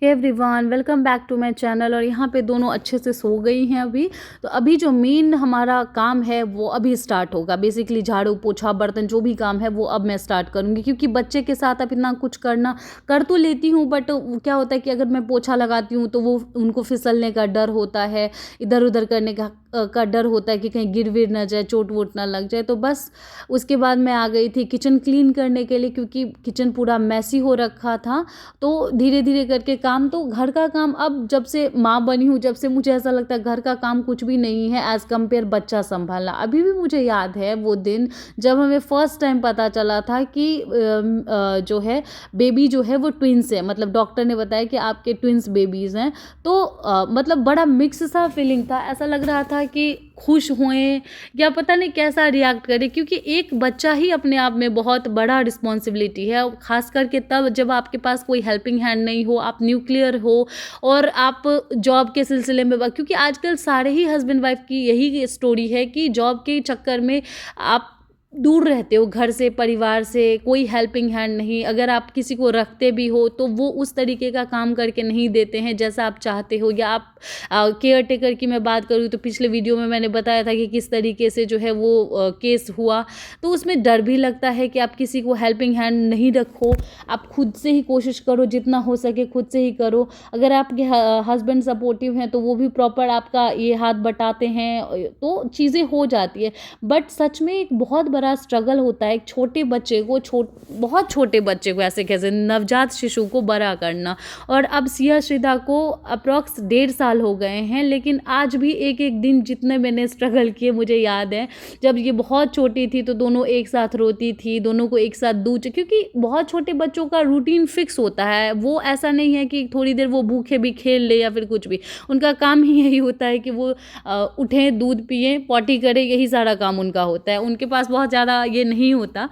Hey everyone, welcome back to my channel. और यहाँ पे दोनों अच्छे से सो गई हैं अभी। तो अभी जो मेन हमारा काम है वो अभी स्टार्ट होगा। बेसिकली झाड़ू पोछा बर्तन जो भी काम है वो अब मैं स्टार्ट करूँगी, क्योंकि बच्चे के साथ अब इतना कुछ करना कर तो लेती हूँ, बट क्या होता है कि अगर मैं पोछा लगाती हूँ तो वो उनको फिसलने का डर होता है, इधर उधर करने का डर होता है कि कहीं गिर विर ना जाए, चोट वोट ना लग जाए। तो बस उसके बाद मैं आ गई थी किचन क्लीन करने के लिए, क्योंकि किचन पूरा मैसी हो रखा था। तो धीरे धीरे करके काम, तो घर का काम अब जब से माँ बनी हूँ, जब से मुझे ऐसा लगता है घर का काम कुछ भी नहीं है एज़ कम्पेयर बच्चा संभालना। अभी भी मुझे याद है वो दिन जब हमें फर्स्ट टाइम पता चला था कि जो है बेबी जो है वो ट्विंस है। मतलब डॉक्टर ने बताया कि आपके ट्विंस बेबीज़ हैं। तो मतलब बड़ा मिक्स सा फीलिंग था। ऐसा लग रहा था कि खुश हुए या पता नहीं कैसा रिएक्ट करें, क्योंकि एक बच्चा ही अपने आप में बहुत बड़ा रिस्पॉन्सिबिलिटी है। खास करके तब जब आपके पास कोई हेल्पिंग हैंड नहीं हो, आप न्यूक्लियर हो और आप जॉब के सिलसिले में, क्योंकि आजकल सारे ही हस्बैंड वाइफ की यही स्टोरी है कि जॉब के चक्कर में आप दूर रहते हो घर से, परिवार से, कोई हेल्पिंग हैंड नहीं। अगर आप किसी को रखते भी हो तो वो उस तरीके का काम करके नहीं देते हैं जैसा आप चाहते हो। या आप केयर टेकर की मैं बात करूँ तो पिछले वीडियो में मैंने बताया था कि किस तरीके से जो है वो केस हुआ। तो उसमें डर भी लगता है कि आप किसी को हेल्पिंग हैंड नहीं रखो, आप खुद से ही कोशिश करो, जितना हो सके खुद से ही करो। अगर आपके हस्बैंड सपोर्टिव हैं तो वो भी प्रॉपर आपका ये हाथ बटाते हैं तो चीज़ें हो जाती है। बट सच में एक बहुत बड़ा स्ट्रगल होता है एक छोटे बच्चे को, बहुत छोटे बच्चे को, ऐसे कैसे नवजात शिशु को बड़ा करना। और अब सिया श्रिधा को अप्रॉक्स 1.5 साल हो गए हैं, लेकिन आज भी एक एक दिन जितने मैंने स्ट्रगल किए मुझे याद है। जब ये बहुत छोटी थी तो दोनों एक साथ रोती थी, दोनों को एक साथ दूध, क्योंकि बहुत छोटे बच्चों का रूटीन फिक्स होता है। वो ऐसा नहीं है कि थोड़ी देर वो भूखे भी खेल ले या फिर कुछ भी, उनका काम ही यही होता है कि वो उठें, दूध पिएं, पॉटी करें, यही सारा काम उनका होता है। उनके पास बहुत ज़्यादा ये नहीं होता।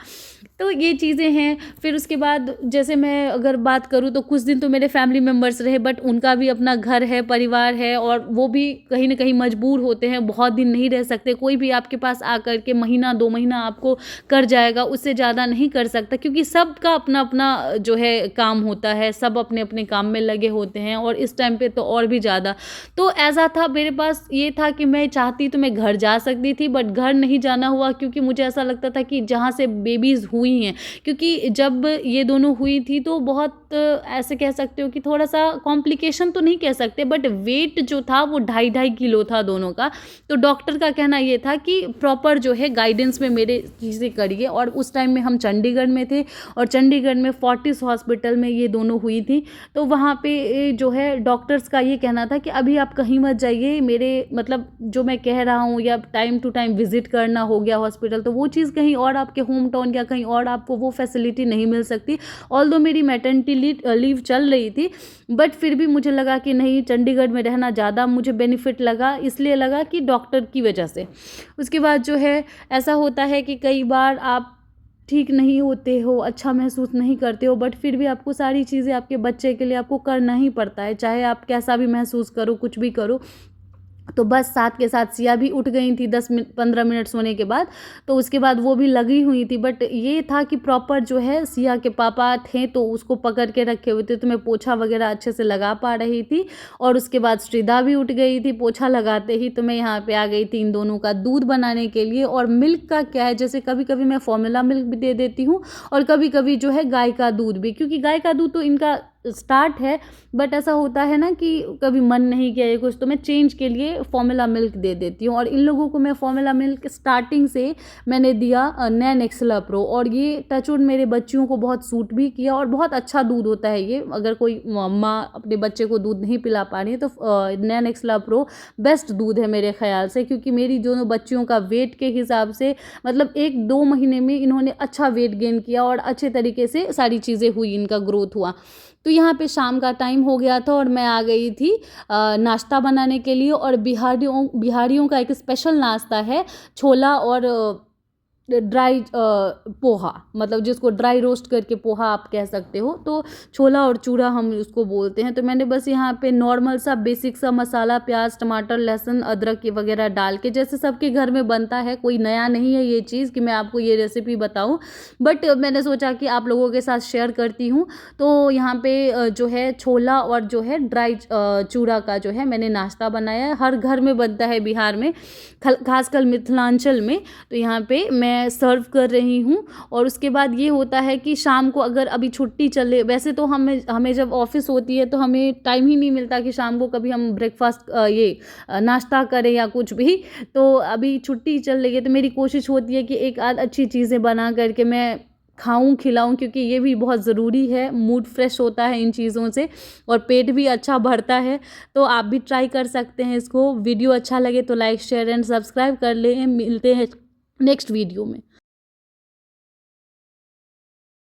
तो ये चीज़ें हैं। फिर उसके बाद जैसे मैं अगर बात करूँ तो कुछ दिन तो मेरे फैमिली मेम्बर्स रहे, बट उनका भी अपना घर है, परिवार है, और वो भी कहीं ना कहीं मजबूर होते हैं, बहुत दिन नहीं रह सकते। कोई भी आपके पास आकर के महीना 2 महीना आपको कर जाएगा, उससे ज़्यादा नहीं कर सकता, क्योंकि सबका अपना अपना जो है काम होता है, सब अपने अपने काम में लगे होते हैं, और इस टाइम पे तो और भी ज़्यादा। तो ऐसा था, मेरे पास ये था कि मैं चाहती तो मैं घर जा सकती थी, बट घर नहीं जाना हुआ, क्योंकि मुझे ऐसा लगता था कि जहाँ से बेबीज़ हुई हैं, क्योंकि जब ये दोनों हुई थी तो बहुत ऐसे कह सकते हो कि थोड़ा सा कॉम्प्लिकेशन तो नहीं कह सकते, बट वेट जो था वो 2.5 किलो था दोनों का। तो डॉक्टर का कहना ये था कि प्रॉपर जो है गाइडेंस में मेरे चीज़ें करिए। और उस टाइम में हम चंडीगढ़ में थे, और चंडीगढ़ में फोर्टिस हॉस्पिटल में ये दोनों हुई थी। तो वहाँ पे जो है डॉक्टर्स का ये कहना था कि अभी आप कहीं मत जाइए, मेरे मतलब जो मैं कह रहा हूँ, या टाइम टू टाइम विजिट करना हो गया हॉस्पिटल, तो वो चीज़ कहीं और आपके होम टाउन या कहीं और आपको वो फैसिलिटी नहीं मिल सकती। ऑल्दो मेरी मैटरनिटी लीव चल रही थी, बट फिर भी मुझे लगा कि नहीं, चंडीगढ़ में रहना ज़्यादा मुझे बेनिफिट लगा, इसलिए लगा कि डॉक्टर की वजह से। उसके बाद जो है ऐसा होता है कि कई बार आप ठीक नहीं होते हो, अच्छा महसूस नहीं करते हो, बट फिर भी आपको सारी चीज़ें आपके बच्चे के लिए आपको करना ही पड़ता है, चाहे आप कैसा भी महसूस करो, कुछ भी करो। तो बस साथ के साथ सिया भी उठ गई थी 10-15 मिनट सोने के बाद। तो उसके बाद वो भी लगी हुई थी, बट ये था कि प्रॉपर जो है सिया के पापा थे तो उसको पकड़ के रखे हुए थे, तो मैं पोछा वगैरह अच्छे से लगा पा रही थी। और उसके बाद श्रीदा भी उठ गई थी पोछा लगाते ही। तो मैं यहाँ पे आ गई थी इन दोनों का दूध बनाने के लिए। और मिल्क का क्या है, जैसे कभी कभी मैं फॉर्मूला मिल्क भी दे देती हूँ, और कभी कभी जो है गाय का दूध भी, क्योंकि गाय का दूध तो इनका स्टार्ट है, बट ऐसा होता है ना कि कभी मन नहीं किया ये कुछ, तो मैं चेंज के लिए फॉर्मूला मिल्क दे देती हूँ। और इन लोगों को मैं फॉर्मूला मिल्क स्टार्टिंग से मैंने दिया नैन एक्सेला प्रो, और ये टचवुड मेरे बच्चियों को बहुत सूट भी किया, और बहुत अच्छा दूध होता है ये। अगर कोई माँ अपने बच्चे को दूध नहीं पिला पा रही है तो नैन एक्सेला प्रो बेस्ट दूध है मेरे ख्याल से, क्योंकि मेरी दोनों बच्चियों का वेट के हिसाब से मतलब 1-2 महीने में इन्होंने अच्छा वेट गेन किया, और अच्छे तरीके से सारी चीज़ें हुई, इनका ग्रोथ हुआ। तो यहाँ पे शाम का टाइम हो गया था, और मैं आ गई थी नाश्ता बनाने के लिए। और बिहारियों का एक स्पेशल नाश्ता है, छोला और ड्राई पोहा, मतलब जिसको ड्राई रोस्ट करके पोहा आप कह सकते हो, तो छोला और चूड़ा हम उसको बोलते हैं। तो मैंने बस यहाँ पे नॉर्मल सा बेसिक सा मसाला, प्याज, टमाटर, लहसुन, अदरक ये वगैरह डाल के, जैसे सबके घर में बनता है, कोई नया नहीं है ये चीज़ कि मैं आपको ये रेसिपी बताऊँ, बट मैंने सोचा कि आप लोगों के साथ शेयर करती हूँ। तो यहाँ पे जो है छोला और जो है ड्राई चूड़ा का जो है मैंने नाश्ता बनाया है। हर घर में बनता है बिहार में, खासकर मिथिलांचल में। तो यहाँ पे मैं सर्व कर रही हूँ। और उसके बाद ये होता है कि शाम को अगर अभी छुट्टी चले, वैसे तो हमें जब ऑफिस होती है तो हमें टाइम ही नहीं मिलता कि शाम को कभी हम ब्रेकफास्ट नाश्ता करें या कुछ भी। तो अभी छुट्टी चल रही है तो मेरी कोशिश होती है कि एक आध अच्छी चीज़ें बना करके मैं खाऊं, खिलाऊं, क्योंकि ये भी बहुत ज़रूरी है। मूड फ्रेश होता है इन चीज़ों से और पेट भी अच्छा भरता है। तो आप भी ट्राई कर सकते हैं इसको। वीडियो अच्छा लगे तो लाइक, शेयर एंड सब्सक्राइब कर लें। मिलते हैं नेक्स्ट वीडियो में।